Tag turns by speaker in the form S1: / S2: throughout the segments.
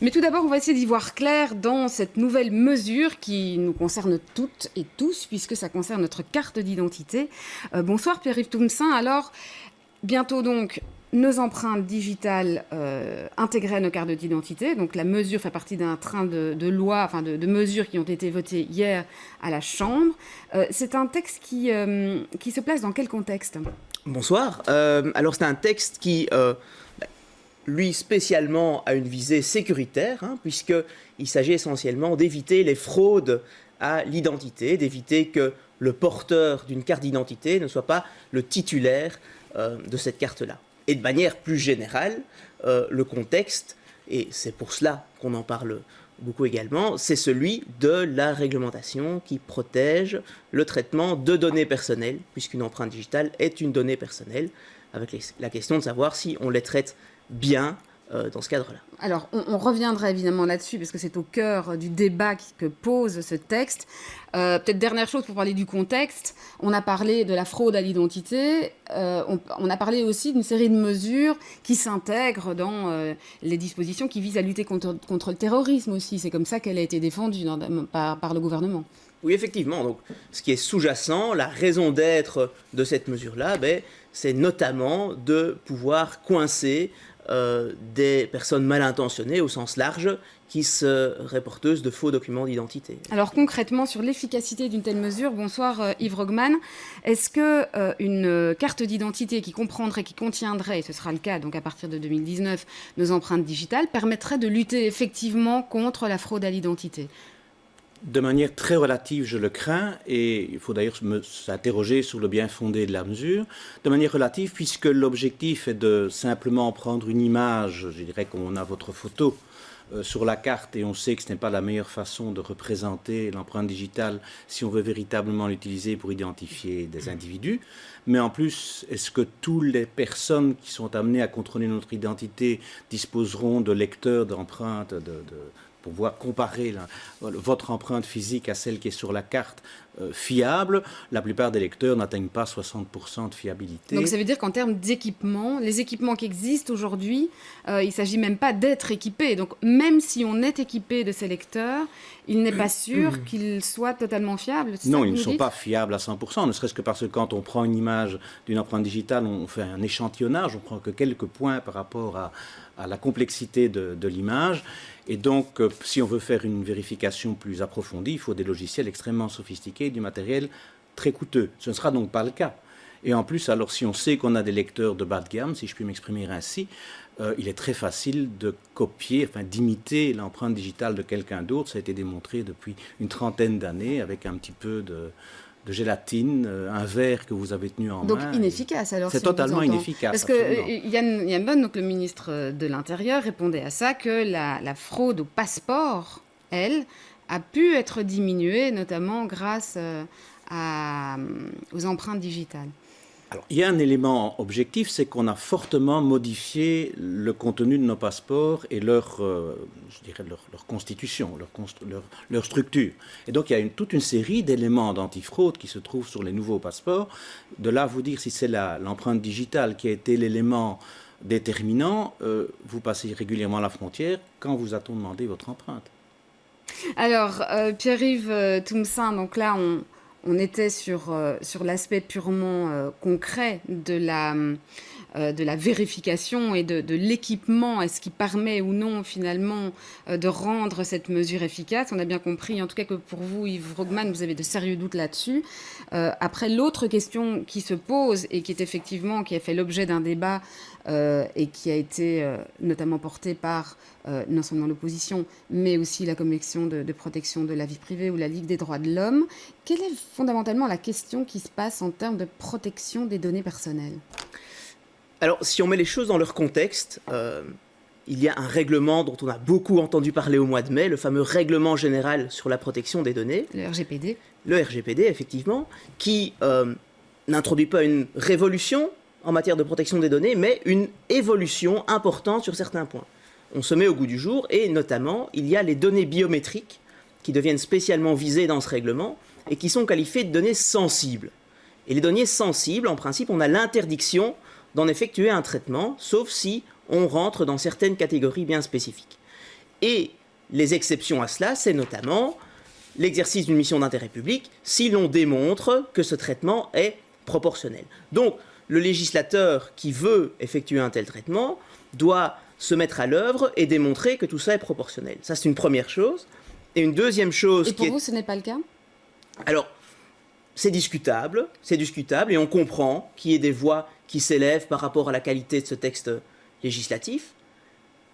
S1: Mais tout d'abord, on va essayer d'y voir clair dans cette nouvelle mesure qui nous concerne toutes et tous, puisque ça concerne notre carte d'identité. Bonsoir Pierre-Yves Toumsin. Alors, bientôt donc, nos empreintes digitales intégrées à nos cartes d'identité. Donc la mesure fait partie d'un train de lois, enfin de mesures qui ont été votées hier à la Chambre. C'est un texte qui se place dans quel contexte ?
S2: Bonsoir. Alors c'est un texte qui, lui spécialement, a une visée sécuritaire, puisqu'il s'agit essentiellement d'éviter les fraudes à l'identité, d'éviter que le porteur d'une carte d'identité ne soit pas le titulaire de cette carte-là. Et de manière plus générale, le contexte, et c'est pour cela qu'on en parle beaucoup également, c'est celui de la réglementation qui protège le traitement de données personnelles, puisqu'une empreinte digitale est une donnée personnelle, avec la question de savoir si on les traite bien dans ce cadre-là.
S1: Alors, on reviendra évidemment là-dessus, parce que c'est au cœur du débat que pose ce texte. Peut-être dernière chose pour parler du contexte, on a parlé de la fraude à l'identité, on a parlé aussi d'une série de mesures qui s'intègrent dans les dispositions qui visent à lutter contre le terrorisme aussi. C'est comme ça qu'elle a été défendue par le gouvernement.
S2: Oui, effectivement. Donc, ce qui est sous-jacent, la raison d'être de cette mesure-là, c'est notamment de pouvoir coincer des personnes mal intentionnées au sens large qui seraient porteuses de faux documents d'identité.
S1: Alors concrètement, sur l'efficacité d'une telle mesure, bonsoir Yves Rogman, est-ce que une carte d'identité qui comprendrait, qui contiendrait, et ce sera le cas donc à partir de 2019, nos empreintes digitales, permettrait de lutter effectivement contre la fraude à l'identité ?
S3: De manière très relative, je le crains, et il faut d'ailleurs s'interroger sur le bien fondé de la mesure. De manière relative, puisque l'objectif est de simplement prendre une image, je dirais qu'on a votre photo sur la carte, et on sait que ce n'est pas la meilleure façon de représenter l'empreinte digitale si on veut véritablement l'utiliser pour identifier des individus. Mais en plus, est-ce que toutes les personnes qui sont amenées à contrôler notre identité disposeront de lecteurs d'empreintes, pour pouvoir comparer votre empreinte physique à celle qui est sur la carte fiable? La plupart des lecteurs n'atteignent pas 60% de fiabilité.
S1: Donc ça veut dire qu'en termes d'équipement, les équipements qui existent aujourd'hui, il ne s'agit même pas d'être équipé. Donc même si on est équipé de ces lecteurs, il n'est pas sûr qu'ils soient totalement fiables.
S3: Non, ils ne sont pas fiables à 100%, ne serait-ce que parce que quand on prend une image d'une empreinte digitale, on fait un échantillonnage, on prend que quelques points par rapport à la complexité de l'image. Et donc, si on veut faire une vérification plus approfondie, il faut des logiciels extrêmement sophistiqués, du matériel très coûteux. Ce ne sera donc pas le cas. Et en plus, alors si on sait qu'on a des lecteurs de bas de gamme, si je puis m'exprimer ainsi, il est très facile de copier, d'imiter l'empreinte digitale de quelqu'un d'autre. Ça a été démontré depuis une trentaine d'années avec un petit peu de gélatine, un verre que vous avez tenu en main.
S1: Donc inefficace alors.
S3: C'est totalement inefficace.
S1: Parce que Yann Bonne, donc le ministre de l'Intérieur, répondait à ça que la fraude au passeport, elle, a pu être diminuée, notamment grâce aux empreintes digitales.
S3: Alors, il y a un élément objectif, c'est qu'on a fortement modifié le contenu de nos passeports et leur constitution, leur structure. Et donc, il y a toute une série d'éléments d'antifraude qui se trouvent sur les nouveaux passeports. De là, vous dire si c'est l'empreinte digitale qui a été l'élément déterminant, vous passez régulièrement la frontière. Quand vous a-t-on demandé votre empreinte ?
S1: Alors, Pierre-Yves Toumsin, donc là, on était sur l'aspect purement concret de la vérification et de l'équipement. Est-ce qui permet ou non, finalement, de rendre cette mesure efficace ? On a bien compris, en tout cas, que pour vous, Yves Rogman, vous avez de sérieux doutes là-dessus. Après, l'autre question qui se pose et qui a fait l'objet d'un débat et qui a été notamment porté par non seulement l'opposition, mais aussi la Commission de protection de la vie privée ou la Ligue des droits de l'homme. Quelle est fondamentalement la question qui se passe en termes de protection des données personnelles ?
S2: Alors, si on met les choses dans leur contexte, il y a un règlement dont on a beaucoup entendu parler au mois de mai, le fameux règlement général sur la protection des données.
S1: Le RGPD.
S2: Le RGPD, effectivement, qui n'introduit pas une révolution en matière de protection des données, mais une évolution importante sur certains points. On se met au goût du jour, et notamment, il y a les données biométriques qui deviennent spécialement visées dans ce règlement et qui sont qualifiées de données sensibles. Et les données sensibles, en principe, on a l'interdiction d'en effectuer un traitement, sauf si on rentre dans certaines catégories bien spécifiques. Et les exceptions à cela, c'est notamment l'exercice d'une mission d'intérêt public si l'on démontre que ce traitement est proportionnel. Donc, le législateur qui veut effectuer un tel traitement doit se mettre à l'œuvre et démontrer que tout ça est proportionnel. Ça, c'est une première chose. Et une deuxième chose...
S1: Et pour vous, ce n'est pas le cas ?
S2: Alors, c'est discutable, et on comprend qu'il y ait des voix qui s'élèvent par rapport à la qualité de ce texte législatif.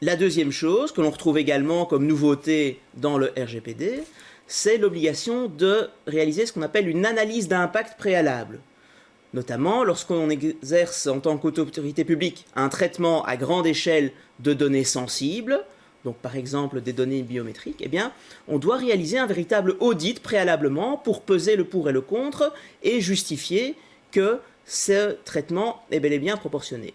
S2: La deuxième chose, que l'on retrouve également comme nouveauté dans le RGPD, c'est l'obligation de réaliser ce qu'on appelle une analyse d'impact préalable. Notamment lorsqu'on exerce en tant qu'autorité publique un traitement à grande échelle de données sensibles, donc par exemple des données biométriques, eh bien, on doit réaliser un véritable audit préalablement pour peser le pour et le contre et justifier que ce traitement est bel et bien proportionné.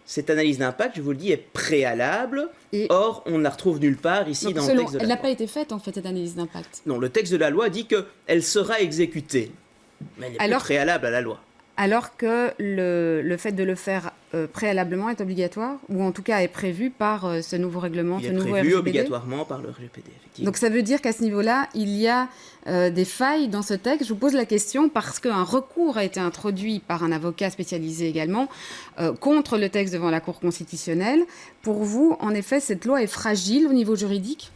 S2: Cette analyse d'impact, je vous le dis, est préalable. Or, on ne la retrouve nulle part ici dans le texte de la loi.
S1: Elle n'a pas été faite, en fait, cette analyse d'impact.
S2: Non, le texte de la loi dit qu'elle sera exécutée. Mais elle n'est plus préalable à la loi.
S1: Alors que le fait de le faire préalablement est obligatoire, ou en tout cas est prévu par ce nouveau règlement, ce nouveau RGPD. Il est prévu
S2: obligatoirement par le RGPD, effectivement.
S1: Donc ça veut dire qu'à ce niveau-là, il y a des failles dans ce texte. Je vous pose la question parce qu'un recours a été introduit par un avocat spécialisé également contre le texte devant la Cour constitutionnelle. Pour vous, en effet, cette loi est fragile au niveau juridique ?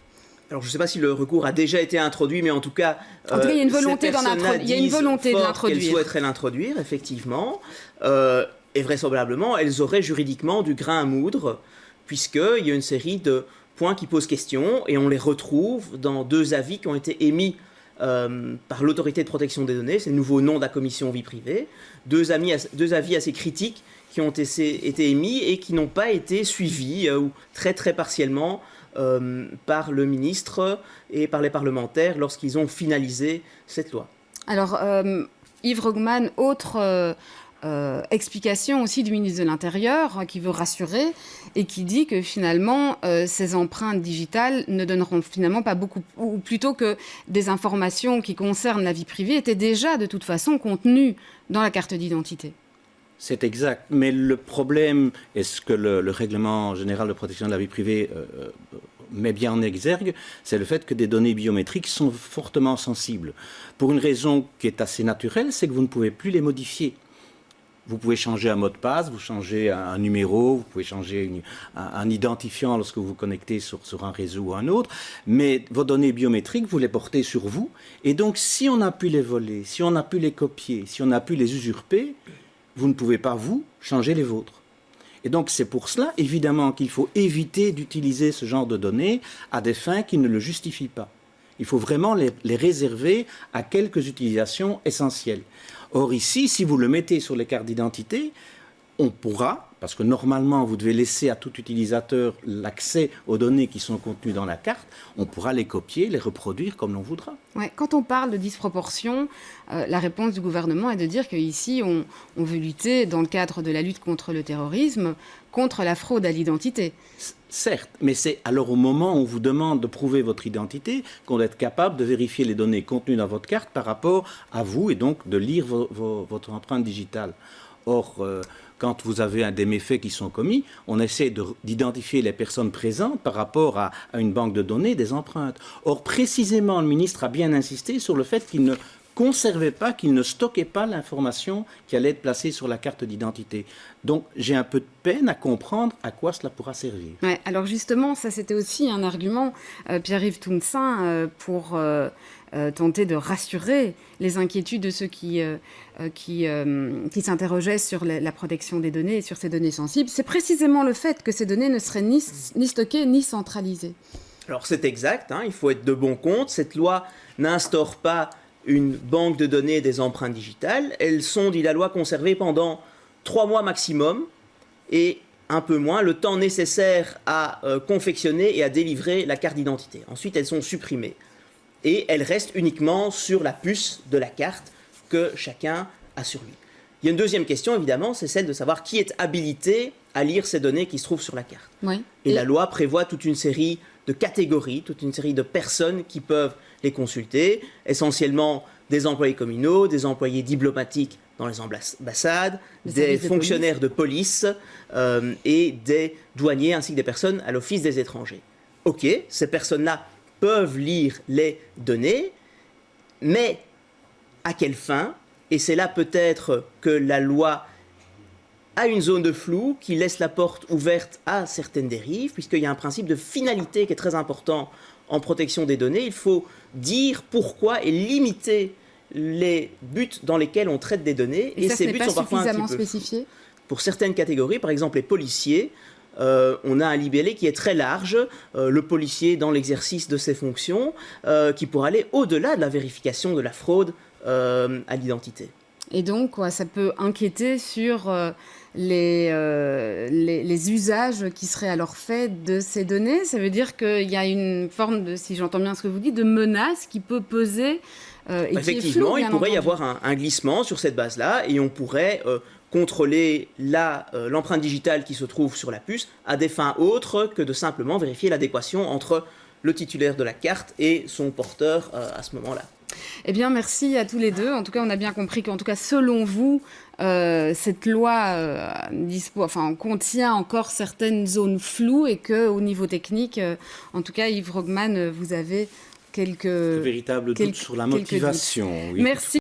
S2: Alors, je ne sais pas si le recours a déjà été introduit, mais en tout cas,
S1: il y a une volonté de l'introduire.
S2: Qu'elles souhaiteraient l'introduire, effectivement. Et vraisemblablement, elles auraient juridiquement du grain à moudre, puisqu'il y a une série de points qui posent question, et on les retrouve dans 2 avis qui ont été émis par l'autorité de protection des données, c'est le nouveau nom de la commission vie privée, 2 avis assez critiques qui ont été émis et qui n'ont pas été suivis, ou très très partiellement, par le ministre et par les parlementaires lorsqu'ils ont finalisé cette loi.
S1: Alors, Yves Rogman, autre explication aussi du ministre de l'Intérieur qui veut rassurer et qui dit que finalement ces empreintes digitales ne donneront finalement pas beaucoup, ou plutôt que des informations qui concernent la vie privée étaient déjà de toute façon contenues dans la carte d'identité.
S3: C'est exact, mais le problème, et ce que le règlement général de protection de la vie privée met bien en exergue, c'est le fait que des données biométriques sont fortement sensibles. Pour une raison qui est assez naturelle, c'est que vous ne pouvez plus les modifier. Vous pouvez changer un mot de passe, vous changez un numéro, vous pouvez changer un identifiant lorsque vous vous connectez sur un réseau ou un autre, mais vos données biométriques, vous les portez sur vous, et donc si on a pu les voler, si on a pu les copier, si on a pu les usurper, vous ne pouvez pas, vous, changer les vôtres. Et donc c'est pour cela, évidemment, qu'il faut éviter d'utiliser ce genre de données à des fins qui ne le justifient pas. Il faut vraiment les réserver à quelques utilisations essentielles. Or ici, si vous le mettez sur les cartes d'identité, on pourra, parce que normalement vous devez laisser à tout utilisateur l'accès aux données qui sont contenues dans la carte, on pourra les copier, les reproduire comme l'on voudra.
S1: Ouais, quand on parle de disproportion, la réponse du gouvernement est de dire qu'ici on veut lutter dans le cadre de la lutte contre le terrorisme, contre la fraude à l'identité.
S3: Certes, mais c'est alors au moment où on vous demande de prouver votre identité qu'on doit être capable de vérifier les données contenues dans votre carte par rapport à vous et donc de lire votre empreinte digitale. Or, quand vous avez des méfaits qui sont commis, on essaie d'identifier les personnes présentes par rapport à une banque de données des empreintes. Or, précisément, le ministre a bien insisté sur le fait qu'il ne conservait pas, qu'il ne stockait pas l'information qui allait être placée sur la carte d'identité. Donc, j'ai un peu de peine à comprendre à quoi cela pourra servir.
S1: Ouais, alors justement, ça c'était aussi un argument, Pierre-Yves Tountzin, pour tenter de rassurer les inquiétudes de ceux qui s'interrogeaient sur la protection des données et sur ces données sensibles. C'est précisément le fait que ces données ne seraient ni stockées ni centralisées.
S2: Alors c'est exact, il faut être de bon compte. Cette loi n'instaure pas une banque de données des empreintes digitales. Elles sont, dit la loi, conservées pendant 3 mois maximum et un peu moins, le temps nécessaire à confectionner et à délivrer la carte d'identité. Ensuite, elles sont supprimées. Et elles restent uniquement sur la puce de la carte que chacun a sur lui. Il y a une deuxième question, évidemment, c'est celle de savoir qui est habilité à lire ces données qui se trouvent sur la carte.
S1: Oui.
S2: Et la loi prévoit toute une série de catégories, toute une série de personnes qui peuvent les consulter, essentiellement des employés communaux, des employés diplomatiques dans les ambassades, des fonctionnaires de police et des douaniers ainsi que des personnes à l'Office des étrangers. ok, ces personnes-là peuvent lire les données, mais à quelle fin? Et c'est là peut-être que la loi a une zone de flou qui laisse la porte ouverte à certaines dérives, puisqu'il y a un principe de finalité qui est très important en protection des données. Il faut dire pourquoi et limiter les buts dans lesquels on traite des données.
S1: Et ça,
S2: ces
S1: ce
S2: buts
S1: n'est pas
S2: sont parfois un
S1: suffisamment
S2: petit peu
S1: spécifié?
S2: pour certaines catégories, par exemple les policiers, on a un libellé qui est très large, le policier dans l'exercice de ses fonctions, qui pourrait aller au-delà de la vérification de la fraude à l'identité.
S1: Et donc, ça peut inquiéter sur les usages qui seraient alors faits de ces données. Ça veut dire qu'il y a une forme de, si j'entends bien ce que vous dites, de menace qui peut peser et
S2: effectivement,
S1: qui est floue,
S2: il pourrait y avoir un glissement sur cette base-là et on pourrait contrôler l'empreinte digitale qui se trouve sur la puce à des fins autres que de simplement vérifier l'adéquation entre le titulaire de la carte et son porteur à ce moment-là.
S1: Eh bien, merci à tous les deux. En tout cas, on a bien compris qu'en tout cas, selon vous, cette loi contient encore certaines zones floues et qu'au niveau technique, en tout cas, Yves Rogman, vous avez quelques
S3: véritables doutes sur la motivation. Oui.
S1: Merci.